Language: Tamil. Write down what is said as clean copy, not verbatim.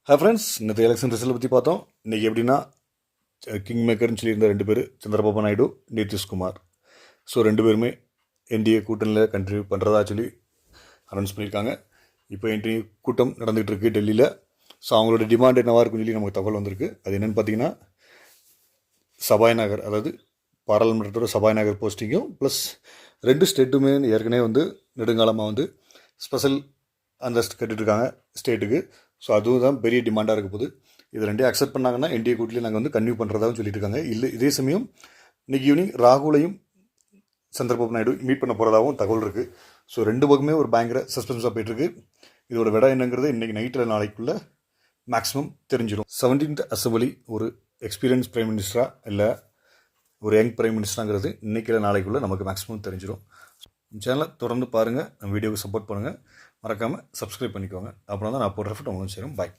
ஹாய் ஃப்ரெண்ட்ஸ், இந்த எலெக்ஷன் ரிசல்ட் பற்றி பார்த்தோம். இன்றைக்கி எப்படின்னா கிங் மேக்கர்னு சொல்லியிருந்த 2 பேர், சந்திரபாபு நாயுடு, நிதிஷ்குமார். ஸோ 2 பேருமே என்டிஏ கூட்டணியில் கண்ட்ரிபியூ பண்ணுறதா சொல்லி அனௌன்ஸ் பண்ணியிருக்காங்க. இப்போ என்டிஏ கூட்டம் நடந்துகிட்டு இருக்குது டெல்லியில். ஸோ அவங்களோட டிமாண்ட் என்னவாக இருக்குன்னு சொல்லி நமக்கு தகவல் வந்திருக்கு. அது என்னென்னு பார்த்தீங்கன்னா, சபாய்நகர், அதாவது பாராளுமன்றத்தோட சபாய்நகர் போஸ்டிங்கும் ப்ளஸ் 2 ஸ்டேட்டுமே ஏற்கனவே நெடுங்காலமாக ஸ்பெஷல் அந்தஸ்து கட்டிட்டுருக்காங்க ஸ்டேட்டுக்கு. ஸோ அதுவும் தான் பெரிய டிமாண்டாக இருக்க போகுது. இது 2 அக்செப்ட் பண்ணாங்கன்னா என்டிஏ கூட்டிலே நாங்கள் கன்டினியூ பண்ணுறதாகவும் சொல்லிட்டு இருக்காங்க. இல்லை, இதே சமயம் இன்றைக்கி ஈவினிங் ராகுலையும் சந்திரபாபு நாயுடு மீட் பண்ண போகிறதாகவும் தகவல் இருக்குது. ஸோ 2 பக்கமே ஒரு பயங்கர சஸ்பென்ஸாக போயிட்டுருக்கு. இதோட விட என்னங்கிறது இன்றைக்கி நைட்டில் நாளைக்குள்ளே மேக்ஸிமம் தெரிஞ்சிடும். 17th அசம்பிளி ஒரு எக்ஸ்பீரியன்ஸ் பிரைம் மினிஸ்டராக இல்லை ஒரு யங் பிரைம் மினிஸ்டராங்கிறது இன்றைக்கில் நாளைக்குள்ளே நமக்கு மேக்ஸிமம் தெரிஞ்சிடும். சேனலை தொடர்ந்து பாருங்கள், நம்ம வீடியோவுக்கு சப்போர்ட் பண்ணுங்கள், மறக்காமல் சப்ஸ்கிரைப் பண்ணிக்கோங்க. அப்புறம் தான் நான் போடுற எஃபர்ட் உங்களுக்கு சேரும். பாய்.